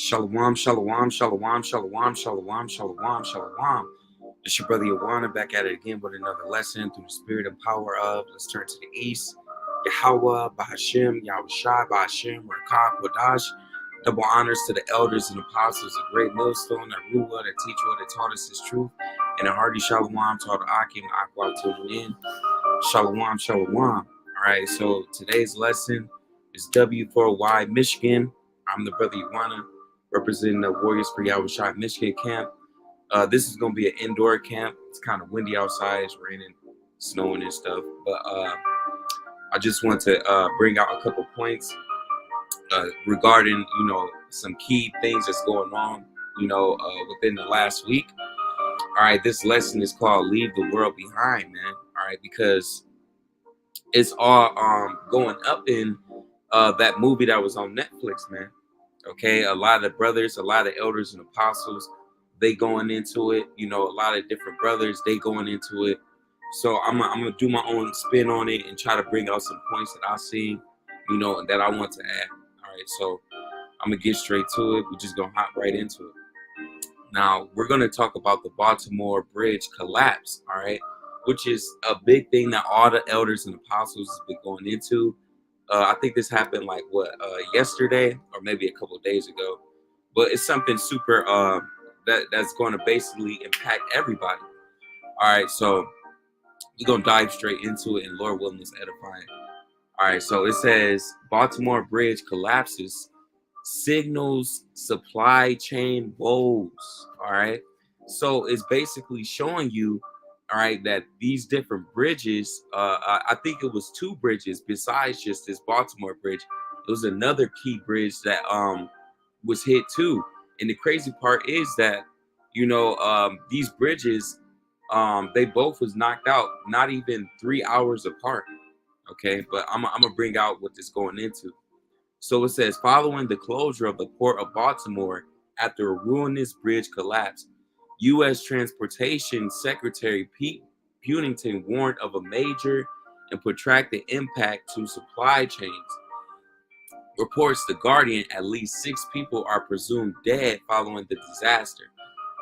Shalom, shalom, shalom, shalom, shalom, shalom, shalom. It's your brother Yawana back at it again with another lesson through the spirit and power of. Let's turn to the east. Yahweh, Bahashim, Yahushai, Bahashim, Rakak, Wadash. Double honors to the elders and apostles, a great millstone, that ruler, that teacher, that taught us his truth, and a hearty shalom to all the Akim, Aqua tuning in. Shalom, shalom. All right, so today's lesson is W4Y, Michigan. I'm the brother Yawana, representing the Warriors for Yahushua Michigan camp. This is going to be an indoor camp. It's kind of windy outside. It's raining, snowing and stuff. But I just want to bring out a couple points regarding, some key things that's going on, within the last week. All right, this lesson is called Leave the World Behind, man. All right, because it's all going up in that movie that was on Netflix, man. Okay, a lot of brothers, a lot of elders and apostles, they going into it. A lot of different brothers, they going into it. So I'm gonna do my own spin on it and try to bring out some points that I see, and that I want to add. All right, so I'm gonna get straight to it. We're just gonna hop right into it. Now we're gonna talk about the Baltimore Bridge collapse. All right, which is a big thing that all the elders and apostles have been going into. I think this happened yesterday or maybe a couple of days ago, but it's something super that's going to basically impact everybody. All right, so we're gonna dive straight into it, and Lord willing, is edifying. All right, so it says Baltimore Bridge collapses, signals supply chain woes. All right, so it's basically showing you, all right, that these different bridges, I think it was two bridges besides just this Baltimore bridge. It was another key bridge that was hit too. And the crazy part is that, these bridges, they both was knocked out not even 3 hours apart. Okay, but I'm gonna bring out what this going into. So it says, following the closure of the port of Baltimore after a ruinous bridge collapse, U.S. Transportation Secretary Pete Buttigieg warned of a major and protracted impact to supply chains. Reports The Guardian, at least 6 people are presumed dead following the disaster.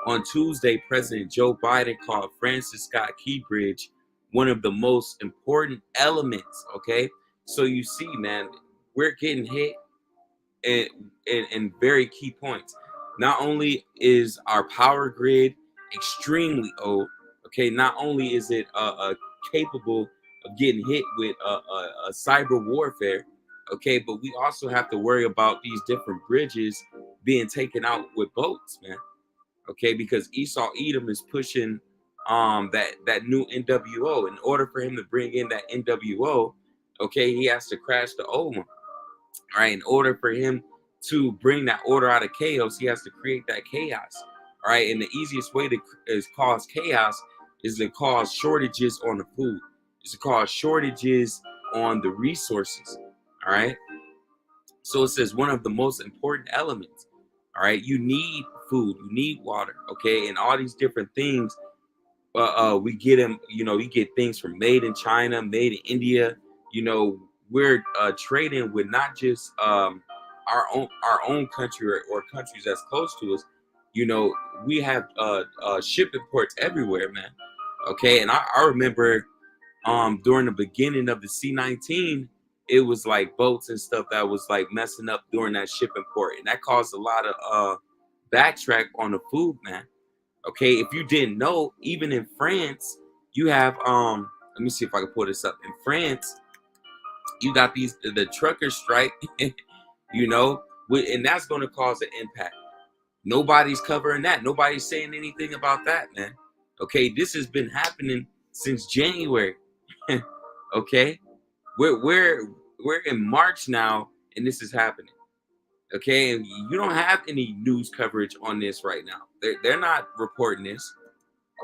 On Tuesday, President Joe Biden called Francis Scott Key Bridge one of the most important elements, okay? So you see, man, we're getting hit in very key points. Not only is our power grid extremely old, okay, not only is it capable of getting hit with a cyber warfare, okay, but we also have to worry about these different bridges being taken out with boats, man. Okay, because Esau Edom is pushing that new NWO. In order for him to bring in that NWO, okay, he has to crash the old one. All right, in order for him to bring that order out of chaos, he has to create that chaos. All right, and the easiest way to cause chaos is to cause shortages on the food, is to cause shortages on the resources. All right, so it says one of the most important elements. All right, you need food, you need water, okay, and all these different things. We get them, you get things from made in China, made in India. We're trading with not just our own country or countries that's close to us. We have shipping ports everywhere, man. Okay, and I remember during the beginning of the C-19, it was like boats and stuff that was like messing up during that shipping port, and that caused a lot of backtrack on the food, man. Okay, if you didn't know, even in France, you have let me see if I can pull this up. In France, you got the trucker strike, and that's going to cause an impact. Nobody's covering that. Nobody's saying anything about that, man. Okay, this has been happening since January. Okay, we're in March now, and this is happening. Okay, and you don't have any news coverage on this right now. They're not reporting this.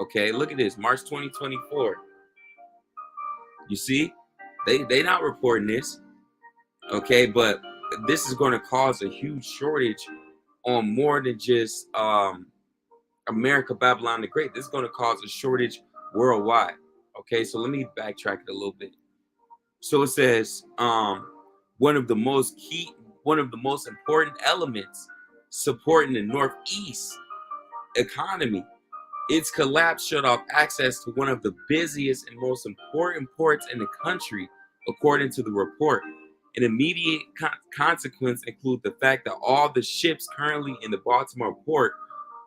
Okay, look at this, March 2024. You see, they not reporting this. Okay, but this is going to cause a huge shortage on more than just America, Babylon the Great. This is going to cause a shortage worldwide. Okay, so let me backtrack it a little bit. So it says one of the most important elements, supporting the Northeast economy. Its collapse shut off access to one of the busiest and most important ports in the country, according to the report. An immediate consequence include the fact that all the ships currently in the Baltimore port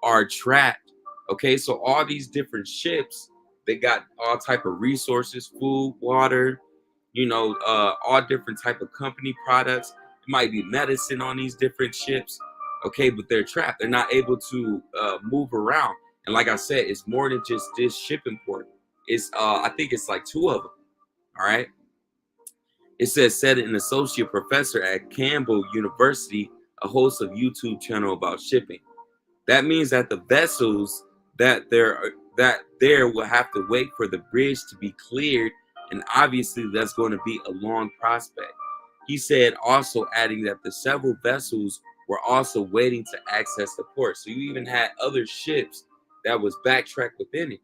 are trapped. Okay, so all these different ships, they got all type of resources, food, water, all different type of company products. It might be medicine on these different ships. Okay, but they're trapped. They're not able to move around. And like I said, it's more than just this shipping port. It's I think it's like two of them. All right. It said an associate professor at Campbell University, a host of YouTube channel about shipping. That means that the vessels that there will have to wait for the bridge to be cleared, and obviously that's going to be a long prospect. He said, also adding that the several vessels were also waiting to access the port. So you even had other ships that was backtracked within it.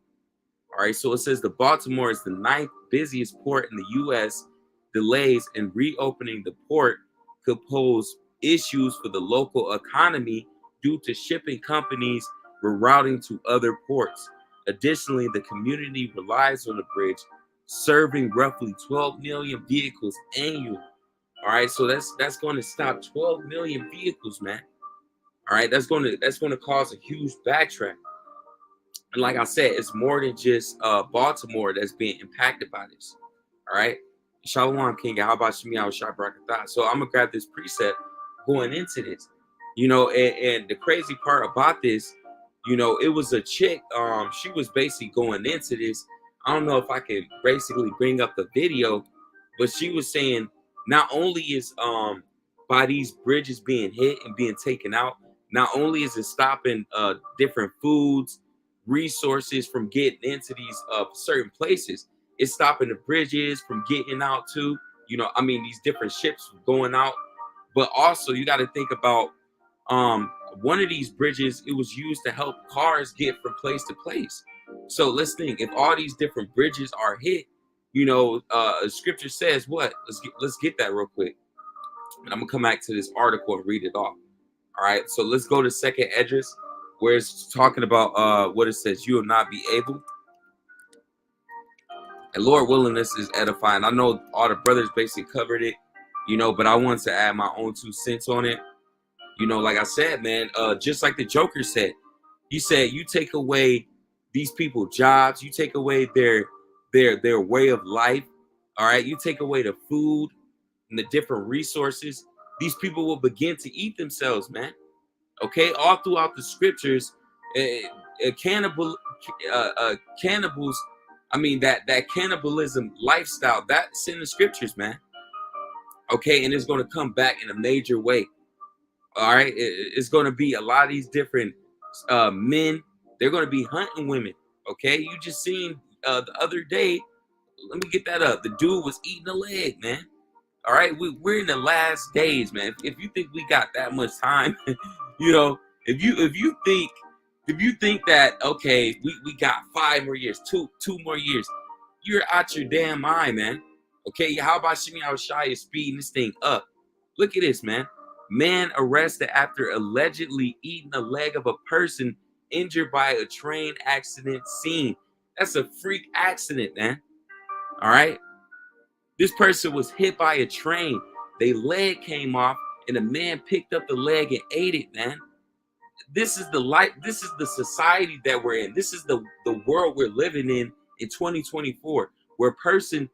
All right, so it says the Baltimore is the ninth busiest port in the U.S. Delays in reopening the port could pose issues for the local economy due to shipping companies rerouting to other ports. Additionally, the community relies on the bridge, serving roughly 12 million vehicles annually. All right, so that's going to stop 12 million vehicles, man. All right, that's going to cause a huge backtrack. And like I said, it's more than just Baltimore that's being impacted by this. All right. Shalom King. How about Shemi Al Shabrakatah? So I'm gonna grab this precept going into this. And the crazy part about this, it was a chick. She was basically going into this. I don't know if I can basically bring up the video, but she was saying not only is by these bridges being hit and being taken out, not only is it stopping different foods, resources from getting into these certain places, it's stopping the bridges from getting out too. These different ships going out. But also you got to think about one of these bridges, it was used to help cars get from place to place. So let's think, if all these different bridges are hit, scripture says what? Let's get that real quick. And I'm gonna come back to this article and read it off. All right, so let's go to second Esdras, where it's talking about what it says, you will not be able. And Lord willing, this is edifying. I know all the brothers basically covered it, but I wanted to add my own 2 cents on it. Like I said, man, just like the Joker said, he said, you take away these people jobs, you take away their way of life. All right, you take away the food and the different resources. These people will begin to eat themselves, man. Okay, all throughout the scriptures, cannibals. That cannibalism lifestyle, that's in the scriptures, man. Okay, and it's going to come back in a major way. All right, it's going to be a lot of these different men. They're going to be hunting women. Okay, you just seen the other day. Let me get that up. The dude was eating a leg, man. All right, we're in the last days, man. If you think we got that much time, if you think that okay, we got 5 more years, two more years, you're out your damn mind, man. Okay, how about Shimi Al-Shai is speeding this thing up? Look at this, man. Man arrested after allegedly eating a leg of a person injured by a train accident scene. That's a freak accident, man. All right. This person was hit by a train. Their leg came off, and the man picked up the leg and ate it, man. This is the life. This is the society that we're in. This is the world we're living in 2024, where a person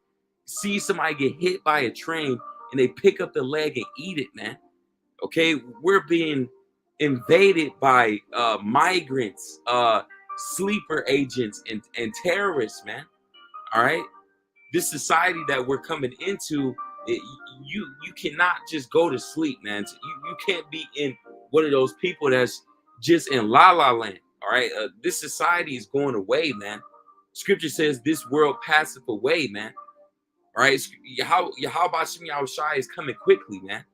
sees somebody get hit by a train and they pick up the leg and eat it, man. Okay, we're being invaded by migrants, sleeper agents, and terrorists, man. All right, this society that we're coming into, you cannot just go to sleep, man. You can't be in one of those people that's just in la la land. All right, this society is going away, man. Scripture says this world passeth away, man. All right, how about Shemi Shai is coming quickly, man.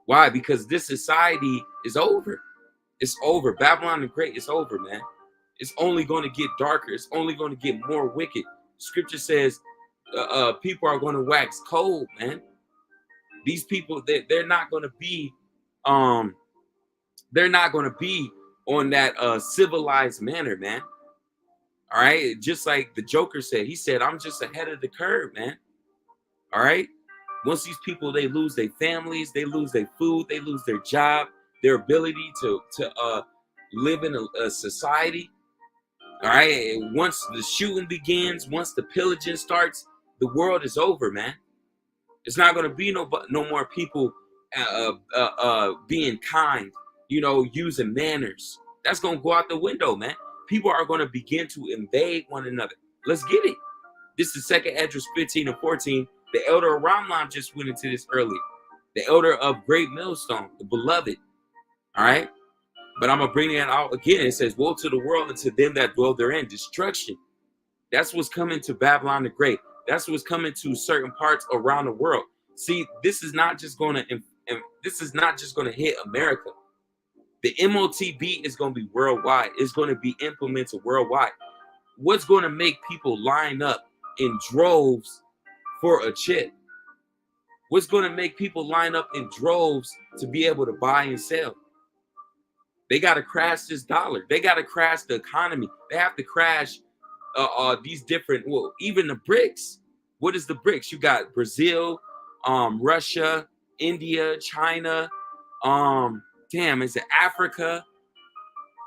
Why? Because this society is over. It's over. Babylon the Great is over, man. It's only going to get darker. It's only going to get more wicked. Scripture says people are going to wax cold, man. These people, they're not going to be They're not going to be on that civilized manner, man. All right. Just like the Joker said, he said, I'm just ahead of the curve, man. All right. Once these people, they lose their families, they lose their food, they lose their job, their ability to live in a society. All right. And once the shooting begins, once the pillaging starts, the world is over, man. It's not going to be no more people being kind, using manners. That's going to go out the window, man. People are going to begin to invade one another. Let's get it. This is second Esdras 15 and 14. The elder of Ramlan just went into this earlier. The elder of Great Millstone, the beloved. All right. But I'm going to bring that out again. It says, woe to the world and to them that dwell therein. Destruction. That's what's coming to Babylon the Great. That's what's coming to certain parts around the world. See, this is not just going to hit America. The MOTB is going to be worldwide. It's going to be implemented worldwide. What's going to make people line up in droves for a chip? What's going to make people line up in droves to be able to buy and sell? They got to crash this dollar. They got to crash the economy. They have to crash these different, well, even the BRICS. What is the BRICS? You got Brazil, Russia, India, China, is it Africa?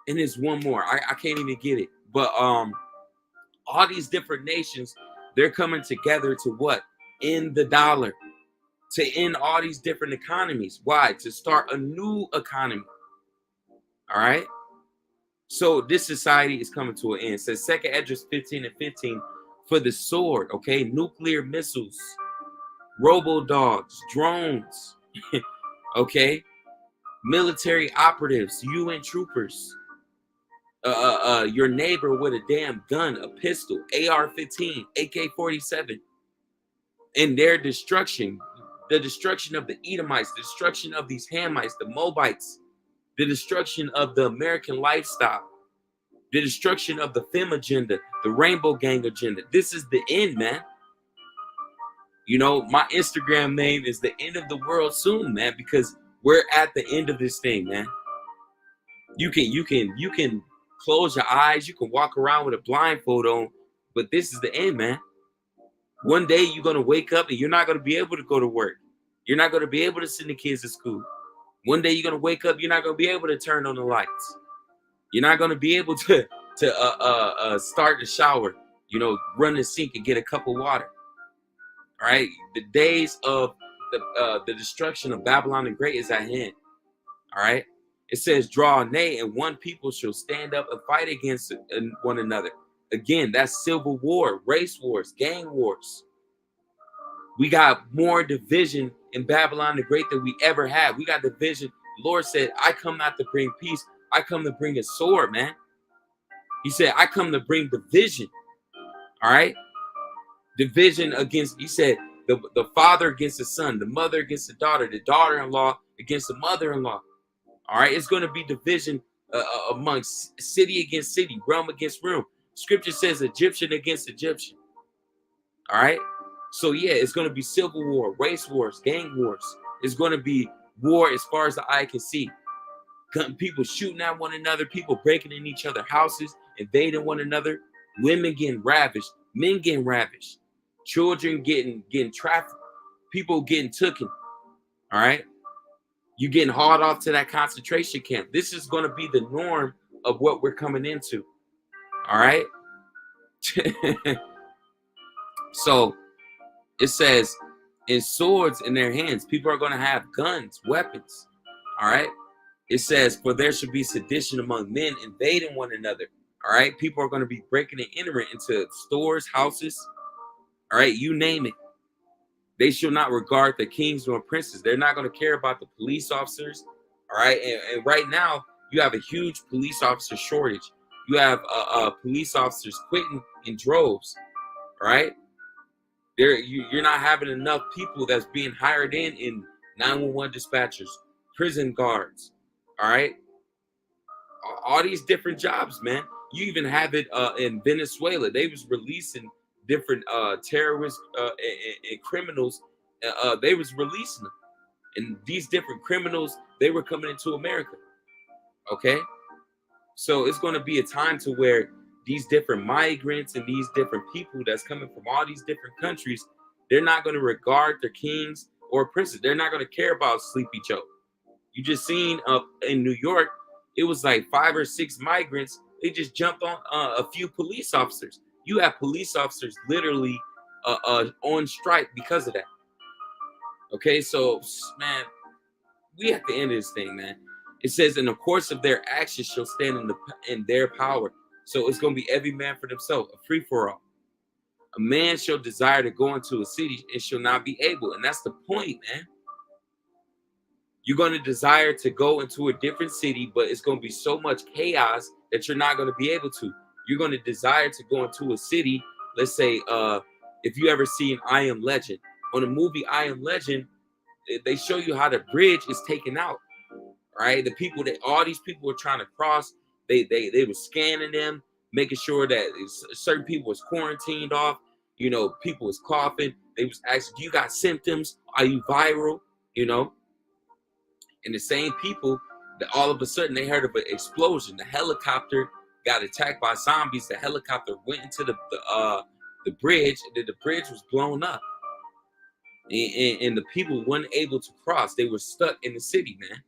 And there's one more. I can't even get it. But all these different nations, they're coming together to what? End the dollar. To end all these different economies. Why? To start a new economy. All right? So this society is coming to an end. It says second Esdras 15 and 15 for the sword, okay? Nuclear missiles, robo-dogs, drones, okay? Military operatives, UN troopers, your neighbor with a damn gun, a pistol, AR-15, AK-47, and their destruction, the destruction of the Edomites, the destruction of these Hamites, the Moabites, the destruction of the American lifestyle, the destruction of the femme agenda, the rainbow gang agenda. This is the end, man. My Instagram name is the end of the world soon, man, because we're at the end of this thing, man. You can close your eyes, you can walk around with a blindfold on, but this is the end, man. One day you're gonna wake up and you're not gonna be able to go to work. You're not gonna be able to send the kids to school. One day you're gonna wake up, you're not gonna be able to turn on the lights. You're not gonna be able to start the shower, run the sink and get a cup of water. All right, the days of the destruction of Babylon the Great is at hand. All right, it says, "Draw nigh, and one people shall stand up and fight against one another." Again, that's civil war, race wars, gang wars. We got more division in Babylon the Great than we ever had. We got division. The Lord said, "I come not to bring peace. I come to bring a sword, man." He said, "I come to bring division." All right, division against. He said, the father against the son, the mother against the daughter-in-law against the mother-in-law. All right, it's going to be division amongst city against city, realm against realm. Scripture says Egyptian against Egyptian. All right, so yeah, it's going to be civil war, race wars, gang wars. It's going to be war as far as the eye can see. People shooting at one another, people breaking in each other's houses, invading one another, women getting ravished, men getting ravished, children getting trafficked, people getting taken. All right, you getting hauled off to that concentration camp. This is going to be the norm of what we're coming into. All right. So it says, in swords in their hands, people are going to have guns, weapons. All right. It says, for there should be sedition among men, invading one another. All right. People are going to be breaking and entering into stores, houses. All right. You name it. They shall not regard the kings nor princes. They're not going to care about the police officers. All right. And right now, you have a huge police officer shortage. You have police officers quitting in droves. All right. You're not having enough people that's being hired in 911 dispatchers, prison guards. All right. All these different jobs, man. You even have it in Venezuela. They was releasing different terrorists and criminals. They was releasing them. And these different criminals, they were coming into America. Okay, so it's going to be a time to where these different migrants and these different people that's coming from all these different countries, they're not going to regard their kings or princes. They're not going to care about Sleepy Joe. You just seen up in New York, it was like 5 or 6 migrants. They just jumped on a few police officers. You have police officers literally on strike because of that. Okay, so man, we at the end of this thing, man. It says, in the course of their actions shall stand in their power. So it's gonna be every man for themselves, a free for all. A man shall desire to go into a city and shall not be able, and that's the point, man. You're going to desire to go into a different city, but it's going to be so much chaos that you're not going to be able to. You're going to desire to go into a city. Let's say, if you ever seen I Am Legend, on the movie I Am Legend, they show you how the bridge is taken out. Right, the people that all these people were trying to cross, they were scanning them, making sure that certain people was quarantined off. You know, people was coughing. They was asking, "Do you got symptoms? Are you viral?" You know. And the same people that all of a sudden they heard of an explosion. The helicopter got attacked by zombies. The helicopter went into the bridge, and then the bridge was blown up. And the people weren't able to cross. They were stuck in the city, man.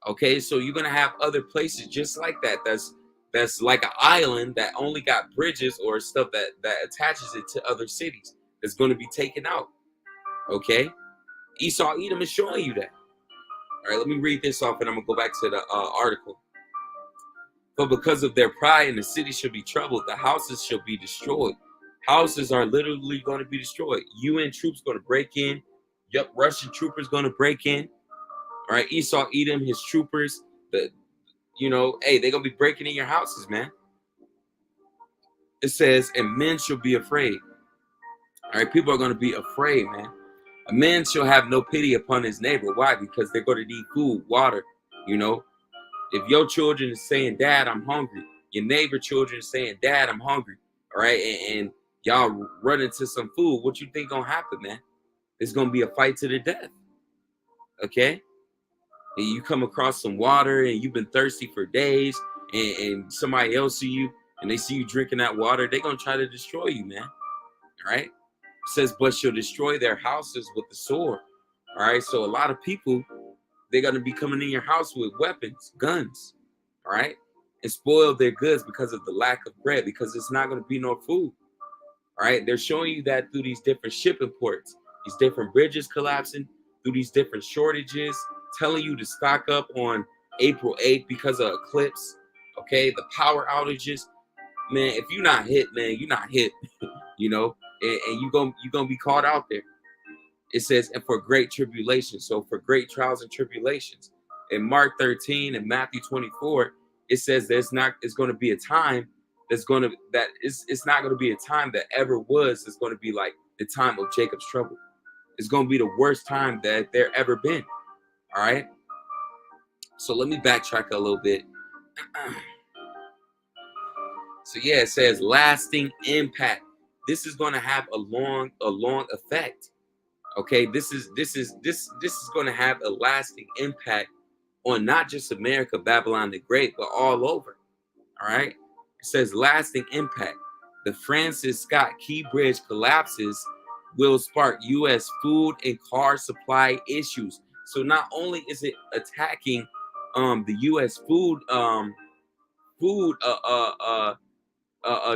Okay, so you're gonna have other places just like that. That's like an island that only got bridges or stuff that attaches it to other cities. That's going to be taken out. Okay, Esau Edom is showing you that. All right, let me read this off and I'm going to go back to the article. But because of their pride, and the city shall be troubled, the houses shall be destroyed. Houses are literally going to be destroyed. UN troops going to break in. Yup, Russian troopers going to break in. All right, Esau Edom, his troopers, hey, they're going to be breaking in your houses, man. It says, and men shall be afraid. All right, people are going to be afraid, man. A man shall have no pity upon his neighbor. Why? Because they're going to need food, water. If your children is saying, "Dad, I'm hungry," your neighbor children is saying, "Dad, I'm hungry," all right, and y'all run into some food, what you think gonna happen, man? It's gonna be a fight to the death. Okay, and you come across some water and you've been thirsty for days, and somebody else see you and they see you drinking that water, they're gonna try to destroy you, man. All right. It says, but she'll destroy their houses with the sword. All right. So a lot of people, they're going to be coming in your house with weapons, guns. All right. And spoil their goods because of the lack of bread, because it's not going to be no food. All right. They're showing you that through these different shipping ports, these different bridges collapsing, through these different shortages, telling you to stock up on April 8th because of eclipse. Okay. The power outages. Man, if you're not hit, man, you're not hit. And you're gonna be caught out there. It says, and for great tribulation. So for great trials and tribulations. In Mark 13 and Matthew 24, it says it's going to be a time it's not going to be a time that ever was. It's going to be like the time of Jacob's trouble. It's going to be the worst time that there ever been. All right. So let me backtrack a little bit. So yeah, it says lasting impact. This is going to have a long effect. Okay, this is going to have a lasting impact on not just America, Babylon the Great, but all over. All right, it says lasting impact. The Francis Scott Key Bridge collapses will spark U.S. food and car supply issues. So not only is it attacking the U.S. food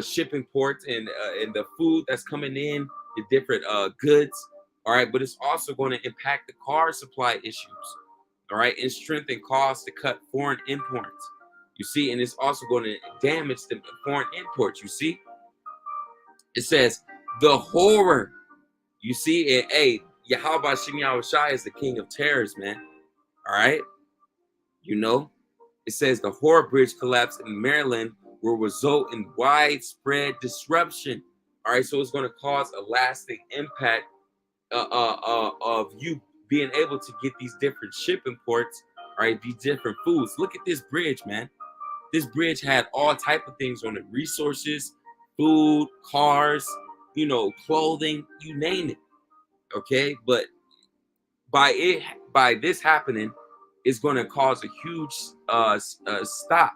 shipping ports and the food that's coming in, the different goods. All right, but it's also going to impact the car supply issues. All right, and strengthen costs to cut foreign imports. You see, and it's also going to damage the foreign imports. You see, it says the horror. You see, and hey, Yahweh Shem Yahushai is the king of terrors, man. All right, it says the horror bridge collapse in Maryland will result in widespread disruption. All right, so it's going to cause a lasting impact of you being able to get these different shipping ports, all right, these different foods. Look at this bridge, man. This bridge had all type of things on it: resources, food, cars, clothing, you name it. Okay, but by this happening, is going to cause a huge stop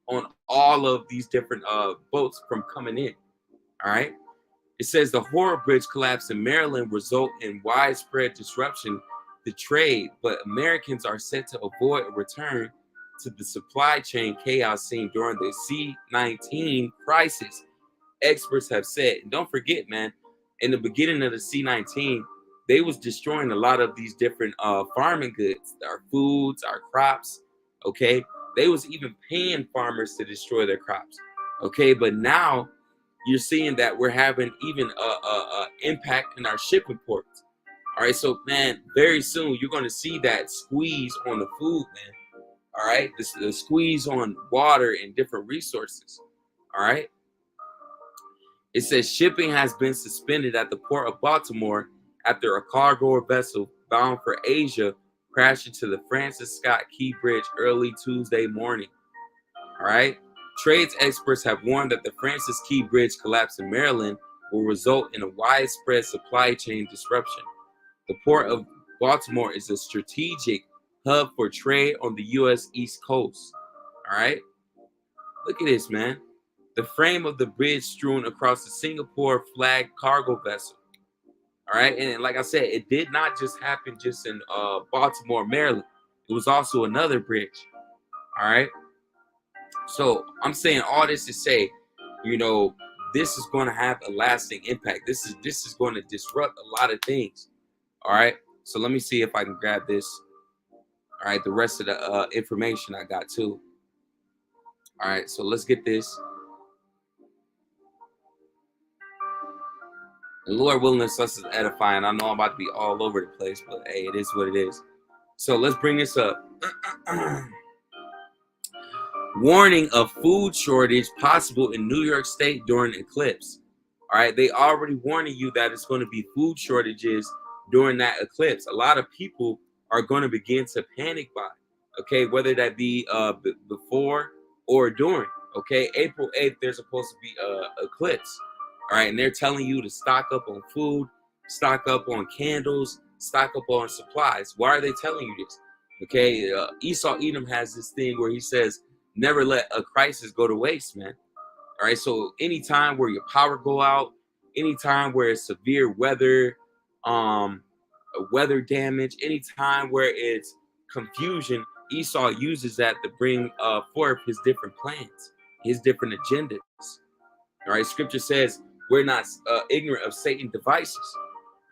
on all of these different boats from coming in. All right. It says the Horror Bridge collapse in Maryland result in widespread disruption to trade, but Americans are set to avoid a return to the supply chain chaos seen during the C-19 crisis, experts have said. And don't forget, man, in the beginning of the C-19, they was destroying a lot of these different farming goods, our foods, our crops. Okay, they was even paying farmers to destroy their crops. Okay, but now you're seeing that we're having even a impact in our shipping ports. All right, so man, very soon you're going to see that squeeze on the food, man. All right, the squeeze on water and different resources. All right. It says shipping has been suspended at the port of Baltimore after a cargo vessel bound for Asia crashed into the Francis Scott Key Bridge early Tuesday morning. All right. Trades experts have warned that the Francis Key Bridge collapse in Maryland will result in a widespread supply chain disruption. The port of Baltimore is a strategic hub for trade on the U.S. East Coast. All right. Look at this, man. The frame of the bridge strewn across the Singapore flagged cargo vessel. All right. And like I said, it did not just happen just in Baltimore, Maryland. It was also another bridge. All right. So I'm saying all this to say, you know, this is going to have a lasting impact. This is going to disrupt a lot of things. All right. So let me see if I can grab this. All right. The rest of the information I got too. All right. So let's get this. And Lord willing, us is edifying. I know I'm about to be all over the place, but hey, it is what it is. So let's bring this up. Warning of food shortage possible in New York State during eclipse. All right, they already warning you that it's going to be food shortages during that eclipse. A lot of people are going to begin to panic buy. Okay, whether that be before or during. Okay, April 8th, there's supposed to be eclipse. All right, and they're telling you to stock up on food, stock up on candles, stock up on supplies. Why are they telling you this? Okay, Esau Edom has this thing where he says, never let a crisis go to waste, man. All right, so anytime where your power go out, anytime where it's severe weather, weather damage, anytime where it's confusion, Esau uses that to bring forth his different plans, his different agendas. All right, scripture says we're not ignorant of Satan's devices.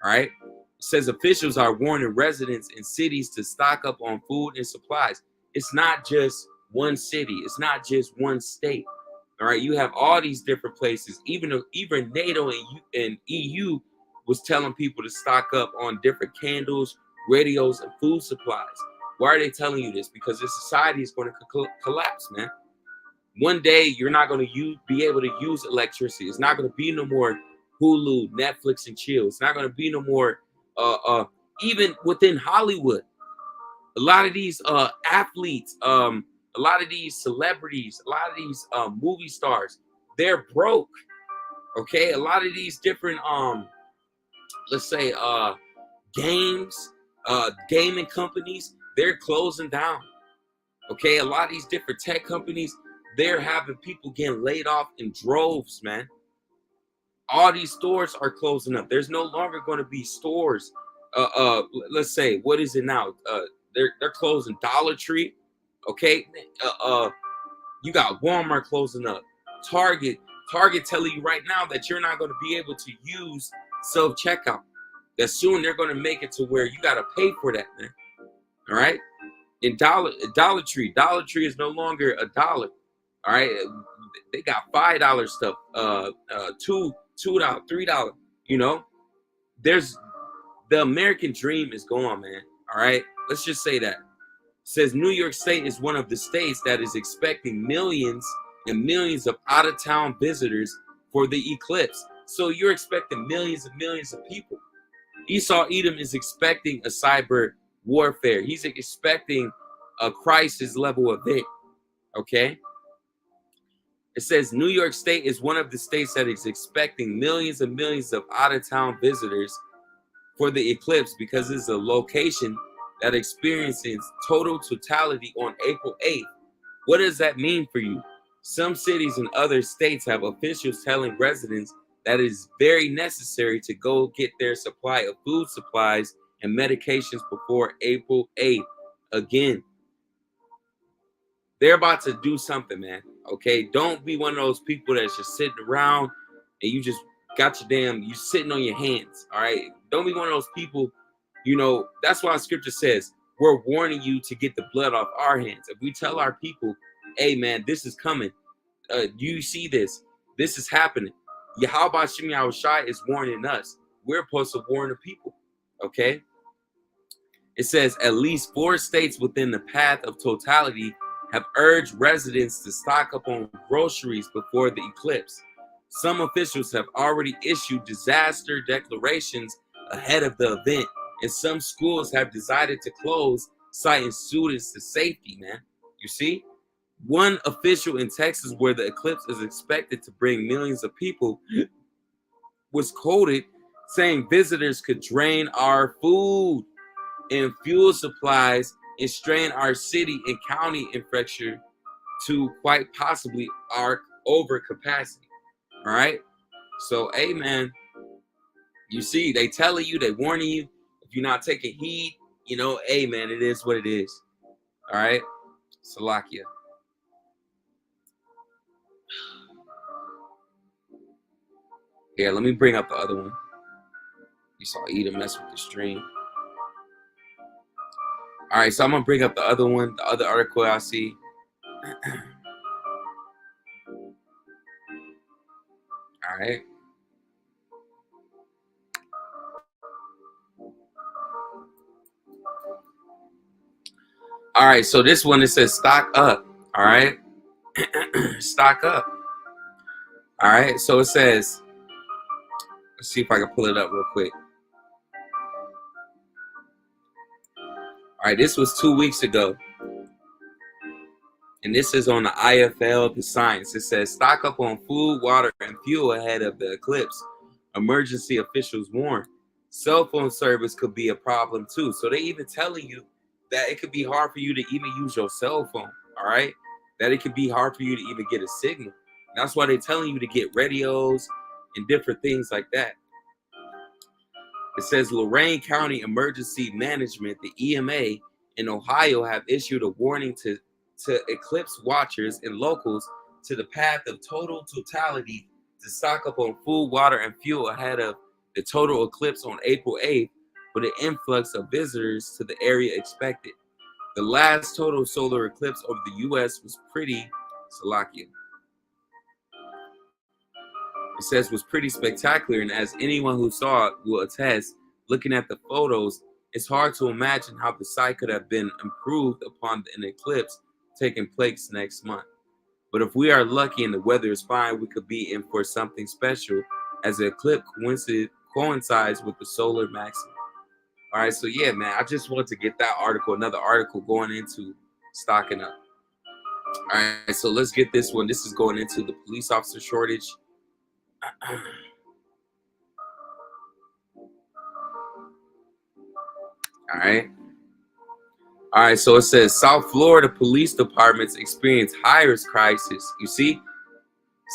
All right, it says officials are warning residents in cities to stock up on food and supplies. It's not just one city. It's not just one state. All right, you have all these different places. Even NATO and EU was telling people to stock up on different candles, radios, and food supplies. Why are they telling you this? Because the society is going to collapse, man. One day you're not going to be able to use electricity. It's not going to be no more Hulu, Netflix, and chill. It's not going to be no more even within Hollywood. A lot of these athletes, a lot of these celebrities, a lot of these movie stars, they're broke. Okay, a lot of these different let's say gaming companies, they're closing down. Okay, a lot of these different tech companies, they're having people getting laid off in droves, man. All these stores are closing up. There's no longer going to be stores. Let's say, what is it now? They're closing Dollar Tree. Okay, you got Walmart closing up. Target telling you right now that you're not going to be able to use self-checkout. That soon they're going to make it to where you got to pay for that, man. All right. In Dollar Tree is no longer $1. All right, they got $5 stuff, $2, $3. You know, there's the American dream is gone, man. All right, let's just say that. It says New York State is one of the states that is expecting millions and millions of out-of-town visitors for the eclipse. So you're expecting millions and millions of people. Esau Edom is expecting a cyber warfare. He's expecting a crisis level event. Okay. It says New York State is one of the states that is expecting millions and millions of out-of-town visitors for the eclipse because it's a location that experiences total totality on April 8th. What does that mean for you? Some cities and other states have officials telling residents that it is very necessary to go get their supply of food supplies and medications before April 8th. Again, they're about to do something, man. Okay, don't be one of those people that's just sitting around and you just got you sitting on your hands. All right, don't be one of those people. You know, that's why scripture says we're warning you to get the blood off our hands. If we tell our people, hey man, this is coming, you see this is happening. Yahweh Shem Yahushai is warning us. We're supposed to warn the people. Okay, it says at least 4 states within the path of totality have urged residents to stock up on groceries before the eclipse. Some officials have already issued disaster declarations ahead of the event, and some schools have decided to close, citing students to safety, man. You see? One official in Texas, where the eclipse is expected to bring millions of people, was quoted saying visitors could drain our food and fuel supplies and strain our city and county infrastructure to quite possibly our overcapacity. All right. So, hey, man, you see, they telling you, they warning you. If you're not taking heed, you know, hey, man, it is what it is. All right. Salakia. Here, let me bring up the other one. You saw Edom mess with the stream. All right, so I'm gonna bring up the other one, the other article I see. All right. All right, so this one, it says stock up. All right. Stock up. All right, so it says, let's see if I can pull it up real quick. All right, this was 2 weeks ago. And this is on the IFL, the science. It says stock up on food, water, and fuel ahead of the eclipse. Emergency officials warn. Cell phone service could be a problem too. So they even telling you that it could be hard for you to even use your cell phone. All right. That it could be hard for you to even get a signal. That's why they're telling you to get radios and different things like that. It says Lorain County Emergency Management, the EMA, in Ohio have issued a warning to eclipse watchers and locals to the path of total totality to stock up on food, water, and fuel ahead of the total eclipse on April 8th, with an influx of visitors to the area expected. The last total solar eclipse over the U.S. was pretty Salakia. It says was pretty spectacular, and as anyone who saw it will attest, looking at the photos, it's hard to imagine how the site could have been improved upon an eclipse taking place next month. But if we are lucky and the weather is fine, we could be in for something special as the eclipse coincides with the solar maximum. All right, so yeah, man, I just wanted to get that article, another article going into stocking up. All right, so let's get this one. This is going into the police officer shortage. All right. All right, so it says South Florida police departments experience hiring crisis. You see,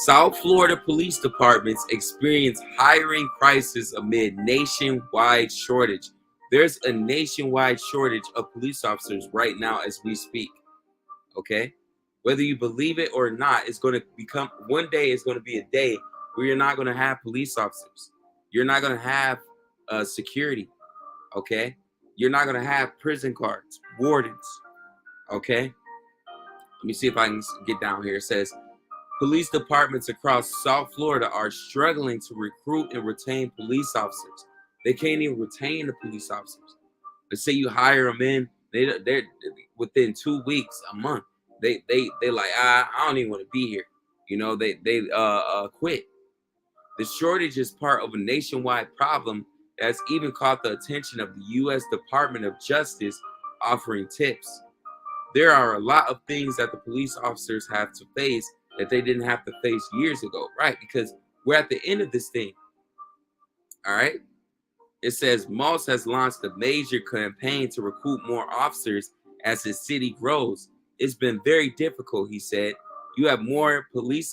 South Florida police departments experience hiring crisis amid nationwide shortage. There's a nationwide shortage of police officers right now as we speak. Okay, whether you believe it or not, it's going to become one day. It's going to be a day where you're not going to have police officers. You're not going to have security. Okay. You're not going to have prison guards, wardens, okay? Let me see if I can get down here. It says, police departments across South Florida are struggling to recruit and retain police officers. They can't even retain the police officers. Let's say you hire them in, they're within 2 weeks, a month. They're like, I don't even want to be here. You know, they quit. The shortage is part of a nationwide problem that's even caught the attention of the U.S. Department of Justice, offering tips. There are a lot of things that the police officers have to face that they didn't have to face years ago, right? Because we're at the end of this thing, all right? It says Moss has launched a major campaign to recruit more officers as his city grows. It's been very difficult, he said. You have more police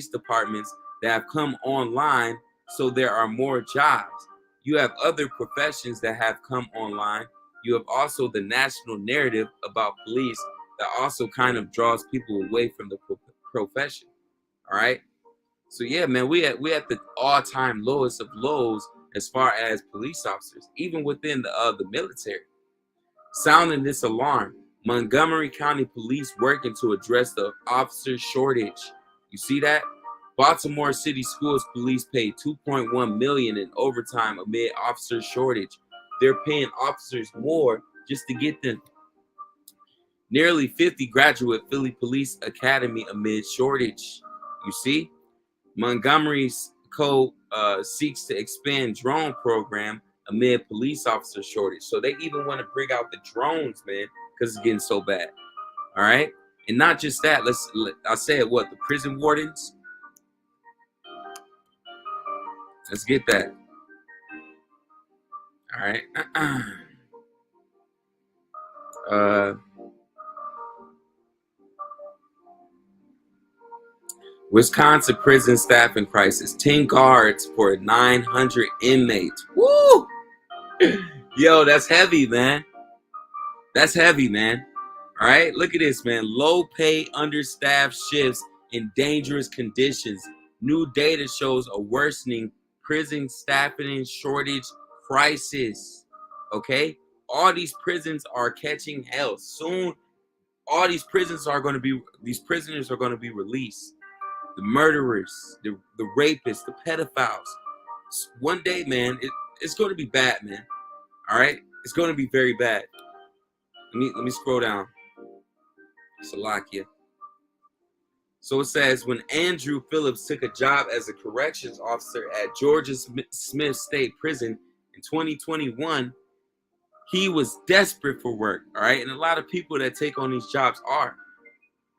departments that have come online, so there are more jobs. You have other professions that have come online. You have also the national narrative about police that also kind of draws people away from the profession. All right. So yeah, man, we at the all-time lowest of lows as far as police officers, even within the military. Sounding this alarm, Montgomery County Police working to address the officer shortage. You see that? Baltimore City Schools Police paid $2.1 million in overtime amid officer shortage. They're paying officers more just to get them. Nearly 50 graduate Philly Police Academy amid shortage. You see? Montgomery's code seeks to expand drone program amid police officer shortage. So they even want to bring out the drones, man, because it's getting so bad. All right. And not just that. I said what? The prison wardens. Let's get that. All right. Wisconsin prison staffing crisis. 10 guards for 900 inmates. Woo! Yo, that's heavy, man. That's heavy, man. All right, look at this, man. Low pay, understaffed shifts in dangerous conditions. New data shows a worsening prison staffing shortage crisis. Okay, all these prisons are catching hell. Soon, all these prisoners are going to be released. The murderers, the rapists, the pedophiles. One day, man, it's going to be bad, man. All right, it's going to be very bad. Let me scroll down. Salakia. So it says, when Andrew Phillips took a job as a corrections officer at Georgia Smith State Prison in 2021, he was desperate for work. All right, and a lot of people that take on these jobs are.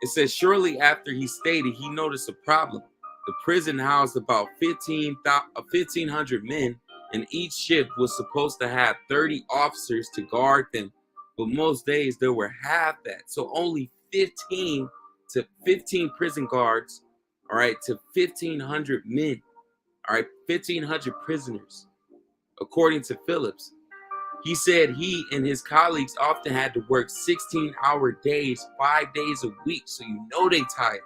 It says shortly after he stated he noticed a problem. The prison housed about 1,500 men, and each shift was supposed to have 30 officers to guard them. But most days there were half that. So only 15 prison guards, all right, to 1,500 men, all right, 1,500 prisoners, according to Phillips. He said he and his colleagues often had to work 16-hour days, 5 days a week. So you know they tired.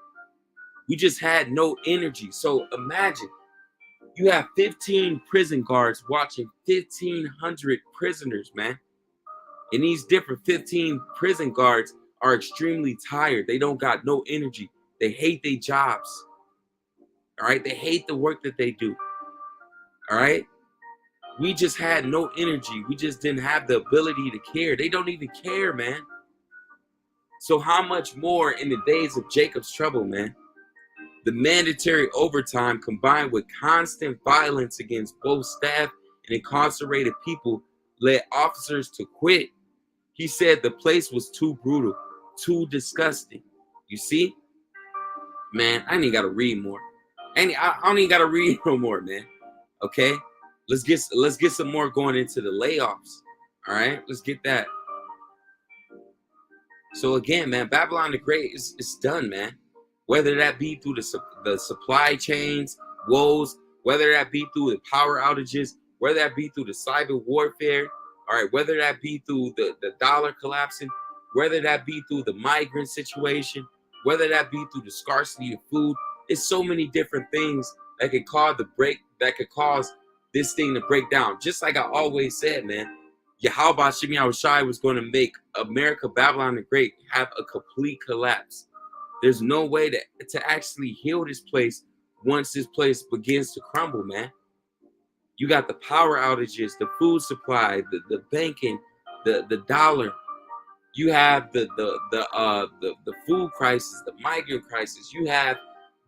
We just had no energy. So imagine you have 15 prison guards watching 1,500 prisoners, man. And these different 15 prison guards are extremely tired. They don't got no energy. They hate their jobs. All right. They hate the work that they do. All right. We just had no energy. We just didn't have the ability to care. They don't even care, man. So how much more in the days of Jacob's trouble, man? The mandatory overtime combined with constant violence against both staff and incarcerated people led officers to quit. He said the place was too brutal, too disgusting. You see? Man, I ain't got to read more. I don't even got to read no more, man. Okay? Let's get some more going into the layoffs. All right? Let's get that. So again, man, Babylon the Great is done, man. Whether that be through the supply chains woes, whether that be through the power outages, whether that be through the cyber warfare, all right, whether that be through the dollar collapsing, whether that be through the migrant situation, whether that be through the scarcity of food, it's so many different things that could cause this thing to break down. Just like I always said, man, Yahweh Shemi Yahushai was going to make America, Babylon the Great, have a complete collapse. There's no way to actually heal this place once this place begins to crumble, man. You got the power outages, the food supply, the banking, the dollar. You have the food crisis, the migrant crisis. You have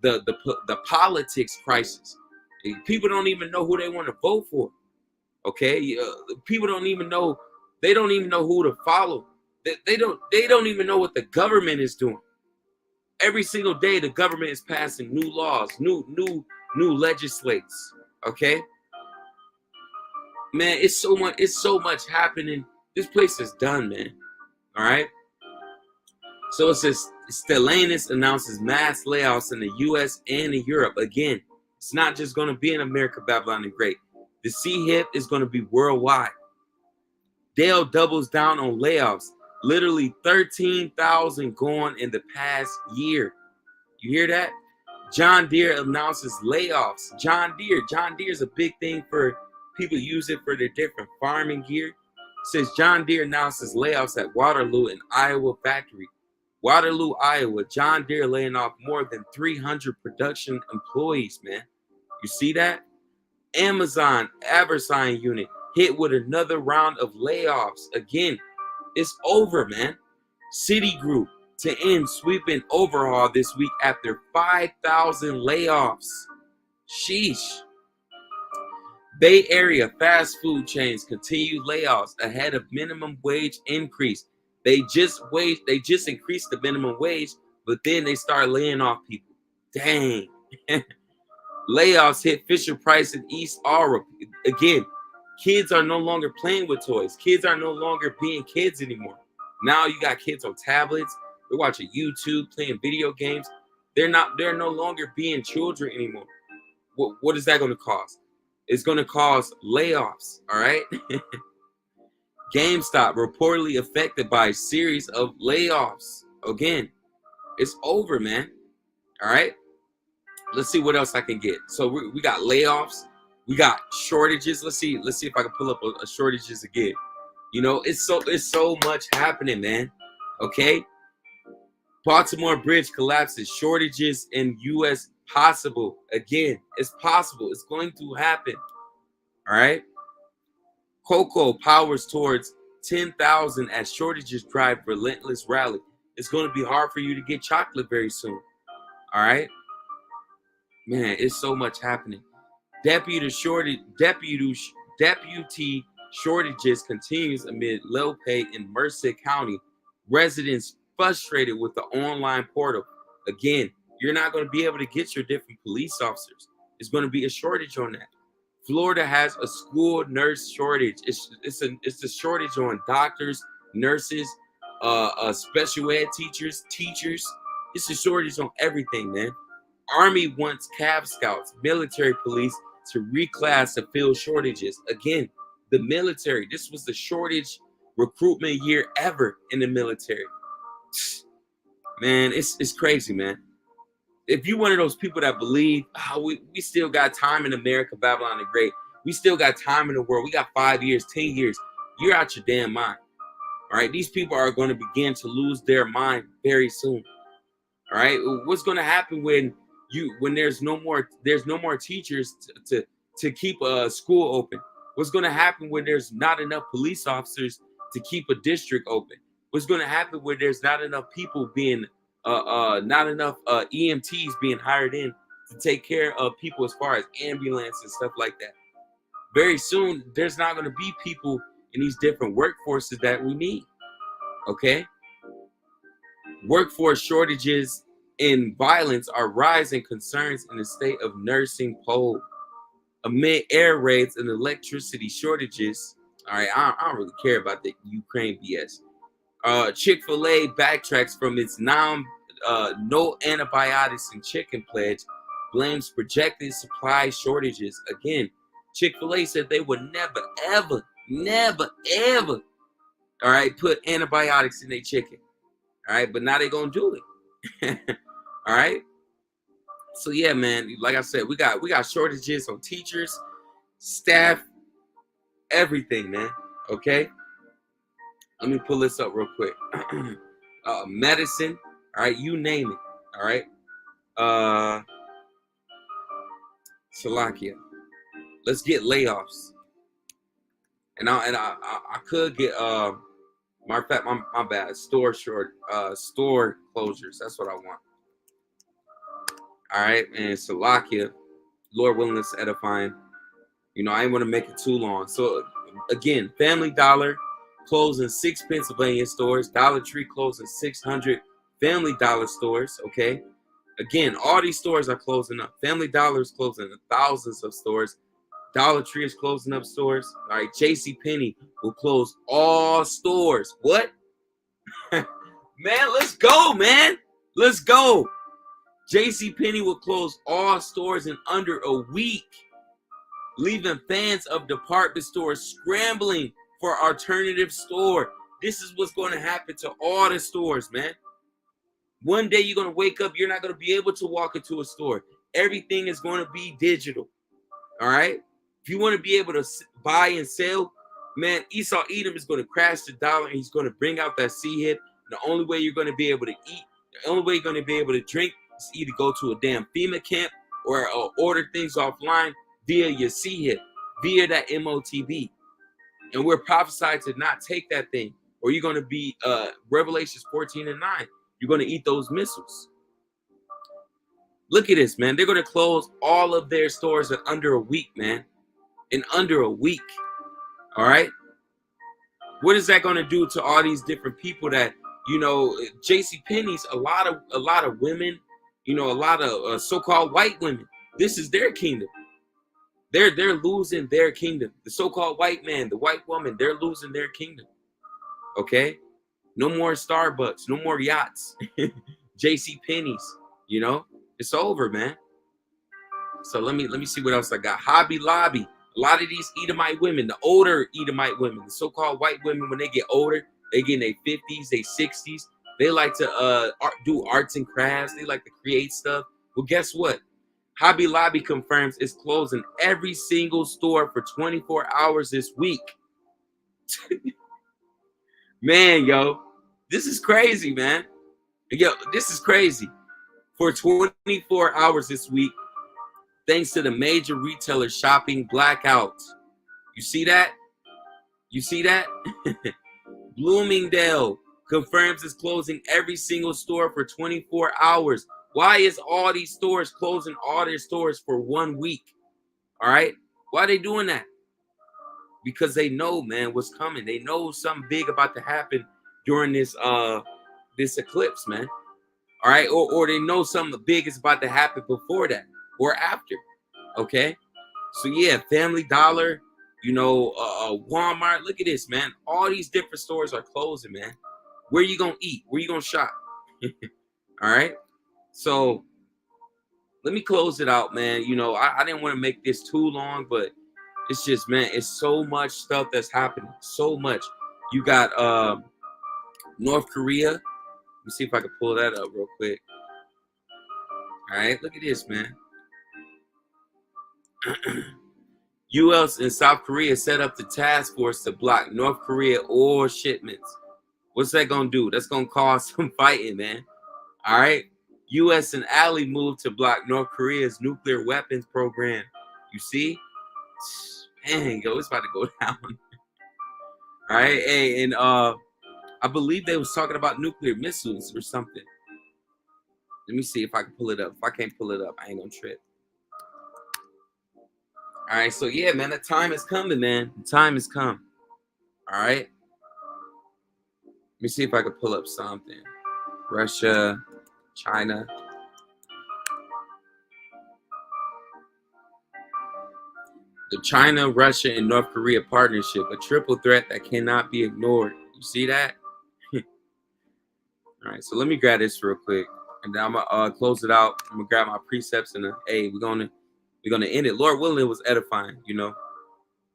the politics crisis. People don't even know who they want to vote for. Okay, people don't even know. They don't even know who to follow. They don't even know what the government is doing. Every single day, the government is passing new laws, new legislates. Okay. Man, it's so much happening. This place is done, man. All right. So it says Stellantis announces mass layoffs in the U.S. and in Europe. Again, it's not just going to be in America, Babylon the Great. The C-HIP is going to be worldwide. Dell doubles down on layoffs. Literally 13,000 gone in the past year. You hear that? John Deere announces layoffs. John Deere is a big thing for people use it for their different farming gear. It says John Deere announces layoffs at Waterloo and Iowa factory. Waterloo, Iowa, John Deere laying off more than 300 production employees, man. You see that? Amazon Abersign unit hit with another round of layoffs. Again, it's over, man. Citigroup to end sweeping overhaul this week after 5,000 layoffs. Sheesh. Bay Area fast food chains continue layoffs ahead of minimum wage increase. They just increased the minimum wage, but then they start laying off people. Dang. Layoffs hit Fisher Price and East Aura. Again, kids are no longer playing with toys. Kids are no longer being kids anymore. Now you got kids on tablets. They're watching YouTube, playing video games. They're no longer being children anymore. What is that going to cause? It's going to cause layoffs, all right? GameStop reportedly affected by a series of layoffs. Again, it's over, man. All right? Let's see what else I can get. So we got layoffs. We got shortages. Let's see if I can pull up a shortages again. You know, it's so much happening, man. Okay? Baltimore Bridge collapses. Shortages in U.S. possible. Again, it's possible. It's going to happen. All right? Cocoa powers towards 10,000 as shortages drive relentless rally. It's going to be hard for you to get chocolate very soon. All right? Man, it's so much happening. Deputy shortages continues amid low pay in Merced County. Residents frustrated with the online portal. Again, you're not going to be able to get your different police officers. There's going to be a shortage on that. Florida has a school nurse shortage. It's a shortage on doctors, nurses, special ed teachers. It's a shortage on everything, man. Army wants Cav Scouts, military police to reclass to fill shortages. Again, the military. This was the shortage recruitment year ever in the military. Man, it's crazy, man. If you're one of those people that believe, we still got time in America, Babylon the Great. We still got time in the world. We got 5 years, 10 years. You're out your damn mind. All right. These people are going to begin to lose their mind very soon. All right. What's going to happen when there's no more teachers to keep a school open? What's going to happen when there's not enough police officers to keep a district open? What's going to happen when there's not enough people being not enough EMTs being hired in to take care of people as far as ambulance and stuff like that? Very soon, there's not going to be people in these different workforces that we need. Okay? Workforce shortages and violence are rising concerns in the state of nursing poll. Amid air raids and electricity shortages, all right, I don't really care about the Ukraine BS. Chick-fil-A backtracks from its no antibiotics in chicken pledge, blames projected supply shortages. Again, Chick-fil-A said they would never, ever, all right, put antibiotics in their chicken. All right, but now they're going to do it. All right. So yeah, man, like I said, we got shortages on teachers, staff, everything, man. Okay. Let me pull this up real quick. Medicine, all right, you name it. All right. Slovakia. Let's get layoffs. And I could get matter of fact, my bad. Store closures. That's what I want. All right, and Slovakia, Lord willing, is edifying. You know, I ain't want to make it too long. So again, Family Dollar closing 6 Pennsylvania stores. Dollar Tree closing 600 Family Dollar stores. Okay. Again, all these stores are closing up. Family Dollar is closing thousands of stores. Dollar Tree is closing up stores. All right, J.C. Penney will close all stores. What? Man, let's go, man. Let's go. J.C. Penney will close all stores in under a week, leaving fans of department stores scrambling for alternative store. This is what's going to happen to all the stores, man. One day you're going to wake up, you're not going to be able to walk into a store. Everything is going to be digital. All right? If you want to be able to buy and sell, man, Esau Edom is going to crash the dollar and he's going to bring out that sea hip. The only way you're going to be able to eat, the only way you're going to be able to drink is either go to a damn FEMA camp or order things offline via your sea hip, via that MOTB. And we're prophesied to not take that thing, or you're going to be Revelations 14:9. You're going to eat those missiles. Look at this, man. They're going to close all of their stores in under a week, man. In under a week. All right. What is that going to do to all these different people that, you know, J.C. Penney's, a lot of women, you know, a lot of so-called white women. This is their kingdom. They're losing their kingdom. The so-called white man, the white woman, they're losing their kingdom. Okay? No more Starbucks, no more yachts. J.C. Penney's, you know? It's over, man. So let me see what else I got. Hobby Lobby. A lot of these Edomite women, the older Edomite women, the so-called white women, when they get older, they get in their 50s, their 60s. They like to do arts and crafts. They like to create stuff. Well, guess what? Hobby Lobby confirms it's closing every single store for 24 hours this week. Man, yo, this is crazy, man. Yo, this is crazy. For 24 hours this week, thanks to the major retailer shopping blackout. You see that? You see that? Bloomingdale confirms it's closing every single store for 24 hours. Why is all these stores closing all their stores for 1 week? All right? Why are they doing that? Because they know, man, what's coming. They know something big about to happen during this this eclipse, man. All right? Or they know something big is about to happen before that or after. Okay? So yeah, Family Dollar, you know, Walmart. Look at this, man. All these different stores are closing, man. Where you gonna eat? Where you gonna shop? All right? So let me close it out, man. You know, I didn't want to make this too long, but it's just, man, it's so much stuff that's happening. So much. You got North Korea. Let me see if I can pull that up real quick. All right, look at this, man. U.S. and South Korea set up the task force to block North Korea oil shipments. What's that gonna do? That's gonna cause some fighting, man. All right. U.S. and ally moved to block North Korea's nuclear weapons program. You see? Man, yo, it's about to go down. All right. Hey, and I believe they was talking about nuclear missiles or something. Let me see if I can pull it up. If I can't pull it up, I ain't gonna trip. All right. So yeah, man, the time is coming, man. The time has come. All right. Let me see if I can pull up something. Russia, China. The China, Russia, and North Korea partnership, a triple threat that cannot be ignored. You see that? All right, so let me grab this real quick, and then I'm gonna close it out. I'm gonna grab my precepts, and hey, we're gonna end it. Lord willing, it was edifying. You know,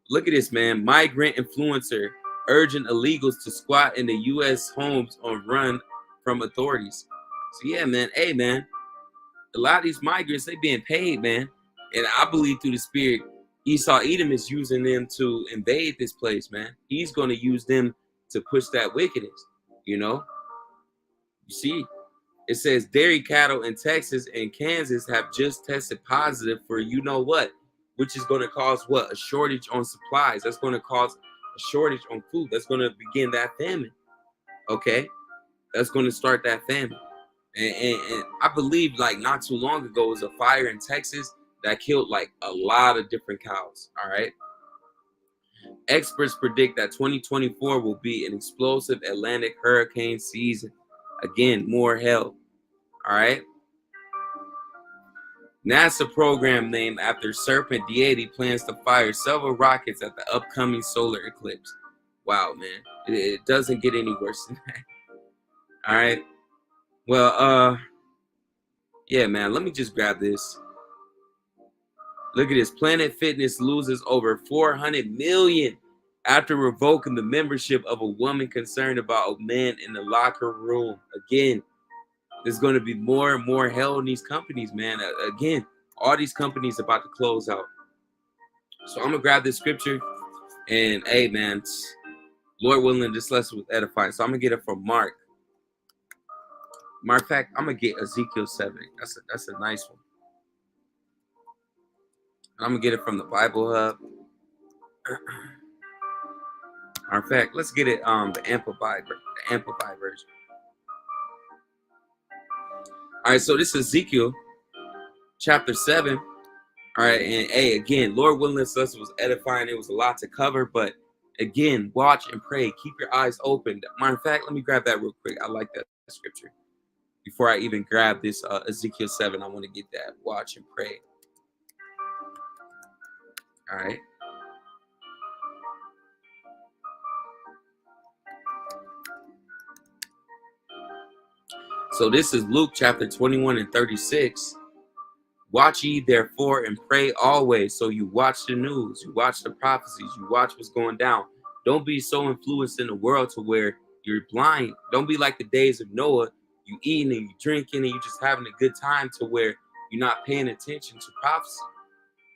look at this, man. Migrant influencer urging illegals to squat in the U.S. homes on run from authorities. So yeah, man. Hey, man. A lot of these migrants, they being paid, man. And I believe through the spirit, Esau Edom is using them to invade this place, man. He's going to use them to push that wickedness, you know. You see, it says dairy cattle in Texas and Kansas have just tested positive for you know what, which is going to cause what? A shortage on supplies. That's going to cause a shortage on food. That's going to begin that famine. Okay, that's going to start that famine. And I believe like not too long ago was a fire in Texas that killed like a lot of different cows. All right. Experts predict that 2024 will be an explosive Atlantic hurricane season. Again, more hell. All right. NASA program named after serpent deity plans to fire several rockets at the upcoming solar eclipse. Wow, man. It doesn't get any worse than that. All right. Well, yeah, man. Let me just grab this. Look at this. Planet Fitness loses over 400 million after revoking the membership of a woman concerned about a man in the locker room. Again, there's going to be more and more hell in these companies, man. Again, all these companies about to close out. So I'm gonna grab this scripture, and hey, man, Lord willing, this lesson was edifying. So I'm gonna get it from Mark. Matter of fact, I'm gonna get Ezekiel 7. That's a nice one. I'm gonna get it from the Bible Hub. Matter of fact, let's get it the Amplified version. All right, so this is Ezekiel chapter 7. All right, and hey, again, Lord willing, this lesson was edifying. It was a lot to cover, but again, watch and pray. Keep your eyes open. Matter of fact, let me grab that real quick. I like that scripture. Before I even grab this Ezekiel 7, I want to get that. Watch and pray. All right. So this is Luke chapter 21 and 36. Watch ye therefore and pray always. So you watch the news, you watch the prophecies, you watch what's going down. Don't be so influenced in the world to where you're blind. Don't be like the days of Noah. You eating and you drinking and you just having a good time to where you're not paying attention to prophecy.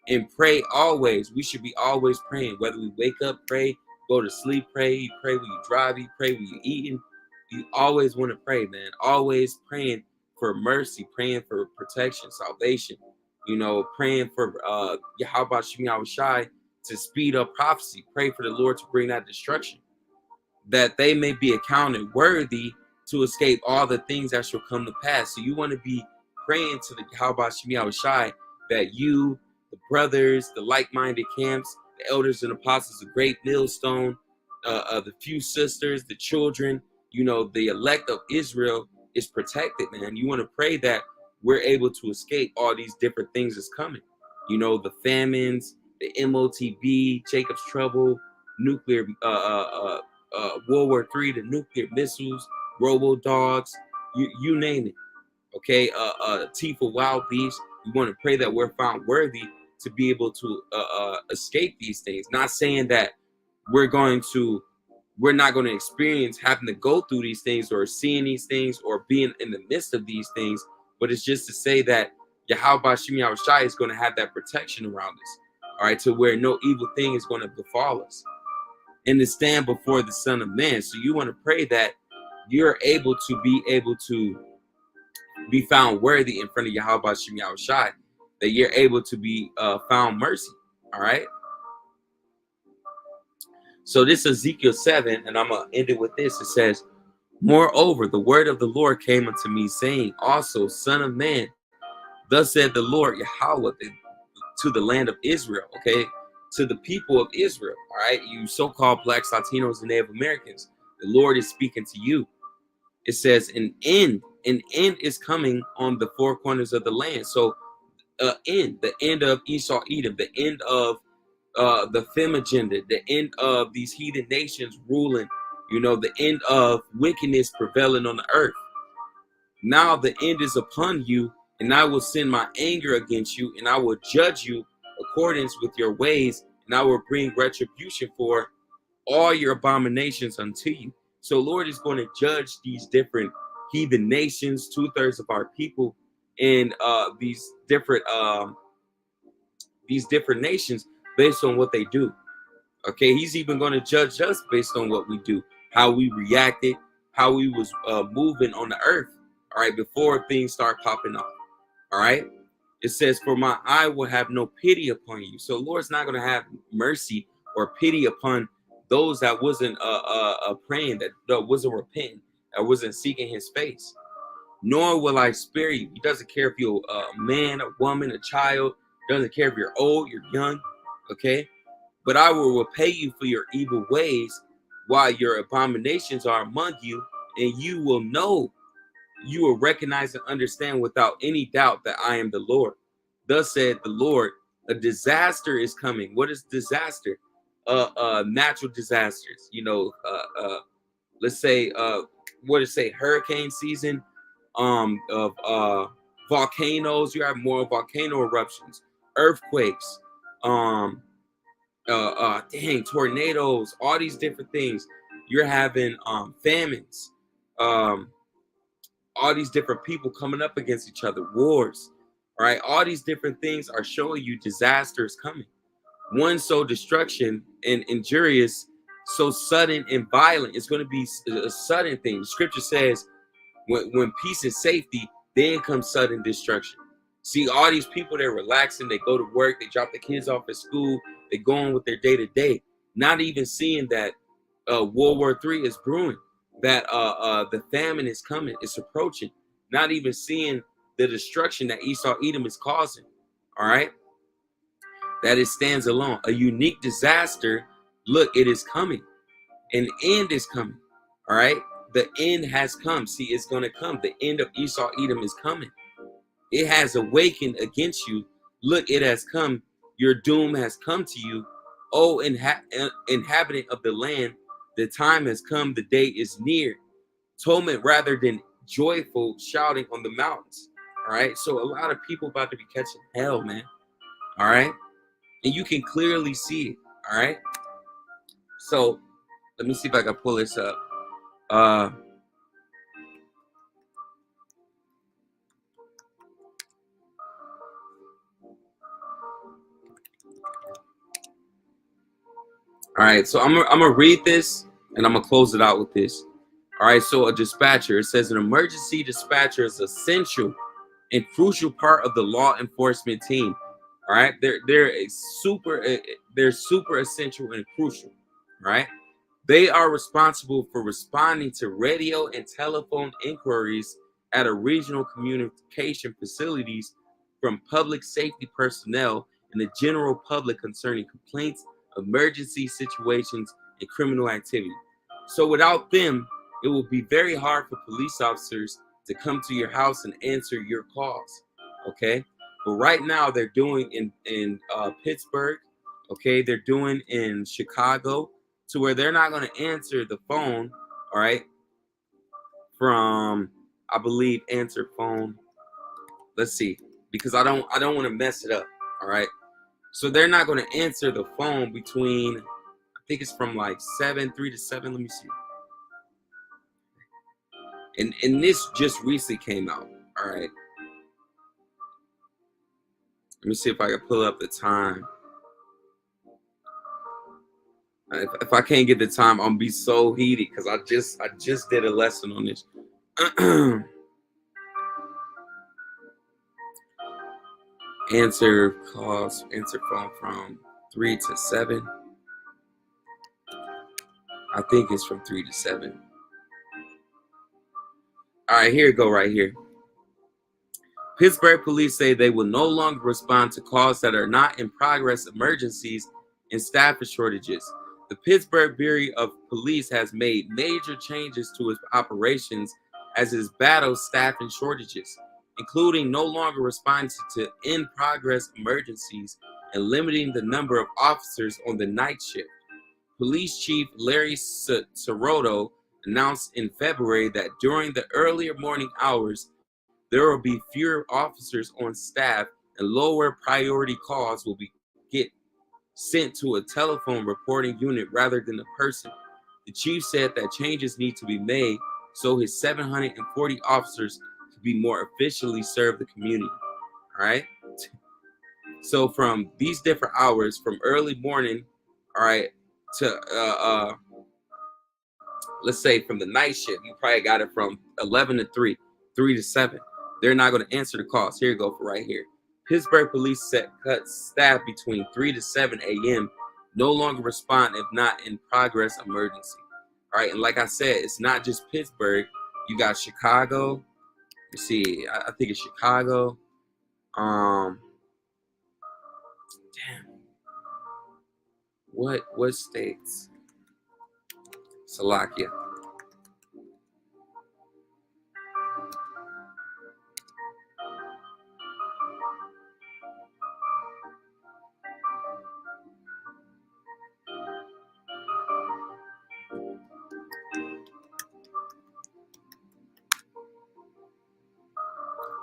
And pray always. We should be always praying. Whether we wake up, pray, go to sleep, pray. You pray when you drive, you pray when you're eating. You always want to pray, man. Always praying for mercy, praying for protection, salvation. You know, praying for Yahweh Shem Yahushai to speed up prophecy. Pray for the Lord to bring that destruction, that they may be accounted worthy to escape all the things that shall come to pass. So you want to be praying to the Yahweh Shem Yahushai that you, the brothers, the like-minded camps, the elders and apostles, the great millstone, the few sisters, the children, you know, the elect of Israel is protected, man. You want to pray that we're able to escape all these different things that's coming. You know, the famines, the MOTB, Jacob's trouble, nuclear, World War III, the nuclear missiles, robo dogs, you name it. Okay, Tifa wild beasts. We want to pray that we're found worthy to be able to escape these things. Not saying that we're not going to experience having to go through these things or seeing these things or being in the midst of these things, but it's just to say that Yahweh Shem Yahushai is going to have that protection around us, all right, to where no evil thing is going to befall us, and to stand before the Son of Man. So you want to pray that you're able to be found worthy in front of Yahweh Shem Yahushai, that you're able to be found mercy, all right? So this is Ezekiel 7, and I'm going to end it with this. It says, moreover, the word of the Lord came unto me, saying, also, son of man, thus said the Lord Yahweh to the land of Israel, okay, to the people of Israel, all right, you so-called blacks, Latinos, and Native Americans. The Lord is speaking to you. It says, an end is coming on the four corners of the land. So, the end of Esau, Edom, the end of the fem agenda, the end of these heathen nations ruling, you know, the end of wickedness prevailing on the earth. Now the end is upon you, and I will send my anger against you, and I will judge you accordance with your ways, and I will bring retribution for all your abominations unto you. So Lord is going to judge these different heathen nations, 2/3 of our people, and these different nations based on what they do. Okay, he's even going to judge us based on what we do, how we reacted, how we was moving on the earth, all right, before things start popping off, all right? It says, for my eye will have no pity upon you. So Lord's not going to have mercy or pity upon those that wasn't praying, that wasn't repenting, that wasn't seeking his face. Nor will I spare you. He doesn't care if you're a man, a woman, a child. Doesn't care if you're old, you're young, okay? But I will repay you for your evil ways while your abominations are among you, and you will know, you will recognize and understand without any doubt that I am the Lord. Thus said the Lord, a disaster is coming. What is disaster? Natural disasters. Let's say what to say, hurricane season, of volcanoes. You have more volcano eruptions, earthquakes, um, tornadoes, all these different things. You're having famines, um, all these different people coming up against each other, wars, right? All these different things are showing you disasters coming. One so destruction and injurious, so sudden and violent. It's going to be a sudden thing. The scripture says, when peace and safety, then comes sudden destruction. See, all these people, they're relaxing, they go to work, they drop the kids off at school, they go on with their day to day, not even seeing that World War III is brewing, that the famine is coming, it's approaching, not even seeing the destruction that Esau Edom is causing. All right, that it stands alone. A unique disaster. Look, it is coming. An end is coming. All right. The end has come. See, it's going to come. The end of Esau Edom is coming. It has awakened against you. Look, it has come. Your doom has come to you. Oh, inhabitant of the land, the time has come. The day is near. Torment rather than joyful shouting on the mountains. All right. So a lot of people about to be catching hell, man. All right. And you can clearly see it. All right. So let me see if I can pull this up. All right, so I'm gonna read this and I'm gonna close it out with this. All right, so a dispatcher, it says an emergency dispatcher is essential and crucial part of the law enforcement team. All right, they're super essential and crucial. Right, they are responsible for responding to radio and telephone inquiries at a regional communication facilities from public safety personnel and the general public concerning complaints, emergency situations, and criminal activity. So without them, it will be very hard for police officers to come to your house and answer your calls. Okay, but right now they're doing in Pittsburgh. Okay, they're doing in Chicago, to where they're not going to answer the phone. All right, from, I believe, answer phone. Let's see, because I don't want to mess it up. All right, so they're not going to answer the phone between, I think it's from like 3 to 7. Let me see. And this just recently came out. All right, let me see if I can pull up the time. If I can't get the time, I'm gonna be so heated because I just did a lesson on this. Answer calls, answer phone from 3 to 7. I think it's from 3 to 7. All right, here you go right here. Pittsburgh police say they will no longer respond to calls that are not in progress emergencies and staffing shortages. The Pittsburgh Bureau of Police has made major changes to its operations as it battles staffing shortages, including no longer responding to in-progress emergencies and limiting the number of officers on the night shift. Police Chief Larry Sirotto announced in February that during the earlier morning hours, there will be fewer officers on staff and lower priority calls will be get sent to a telephone reporting unit rather than a person. The chief said that changes need to be made so his 740 officers can be more efficiently serve the community. All right. So from these different hours, from early morning, all right, to let's say from the night shift, you probably got it from 11 to 3, 3 to 7. They're not going to answer the calls. Here you go for right here. Pittsburgh police cut staff between 3 to 7 a.m. No longer respond if not in progress emergency. All right, and like I said, it's not just Pittsburgh. You got Chicago. You see, I think it's Chicago. Damn. What states? Slovakia.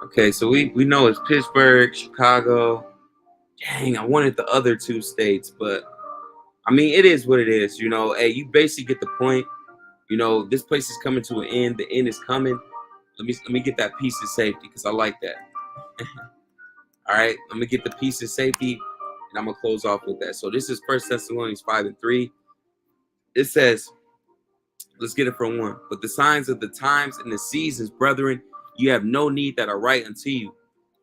Okay, so we know it's Pittsburgh, Chicago. Dang, I wanted the other two states, but I mean, it is what it is. You know, hey, you basically get the point. You know, this place is coming to an end. The end is coming. Let me get that piece of safety because I like that. All right, let me get the piece of safety, and I'm gonna close off with that. So this is First Thessalonians 5:3. It says, let's get it from one. But the signs of the times and the seasons, brethren, you have no need that I write unto you.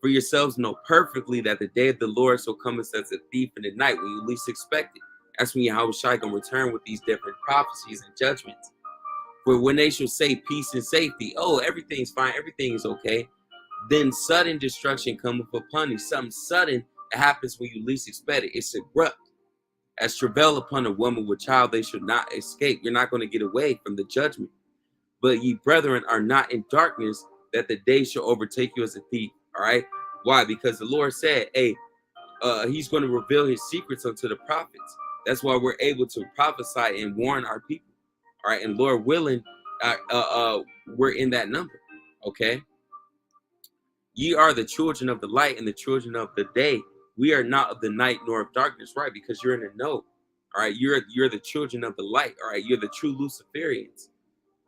For yourselves know perfectly that the day of the Lord shall come as a thief in the night when you least expect it. That's when Yahweh Shai gonna return with these different prophecies and judgments. For when they shall say peace and safety, oh, everything's fine, everything is okay. Then sudden destruction cometh upon you. Something sudden that happens when you least expect it. It's abrupt. As travail upon a woman with child, they should not escape. You're not going to get away from the judgment. But ye brethren are not in darkness, that the day shall overtake you as a thief. All right. Why? Because the Lord said, hey, he's going to reveal his secrets unto the prophets. That's why we're able to prophesy and warn our people. All right. And Lord willing, we're in that number. Okay. Ye are the children of the light and the children of the day. We are not of the night nor of darkness, right? Because you're in the know. All right, you're the children of the light. All right, you're the true Luciferians.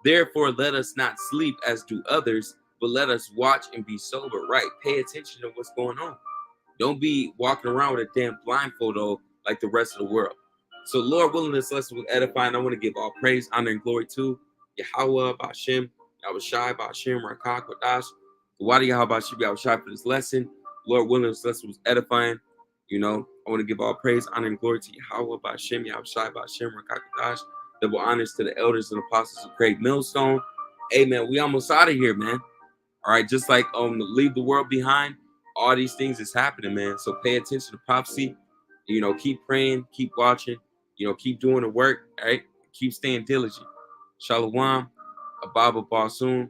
Therefore, let us not sleep as do others, but let us watch and be sober. Right? Pay attention to what's going on. Don't be walking around with a damn blindfold like the rest of the world. So, Lord willing, this lesson was edifying. I want to give all praise, honor, and glory to Yahweh, Bashem, Yahweh Shai, Bashem, Rakak, Kodash. Wadi Yahweh Bashem, Yahweh Shai for this lesson. Lord willing, this lesson was edifying. You know, I want to give all praise, honor, and glory to Yahweh, Bashem, Yahweh Shai, Bashem, Rakak, Kodash. Double honors to the elders and apostles of Craig Millstone. Hey, man, we almost out of here, man. All right, just like leave the world behind. All these things is happening, man. So pay attention to prophecy. You know, keep praying, keep watching. You know, keep doing the work. All right, keep staying diligent. Shalom, Ababa Basun.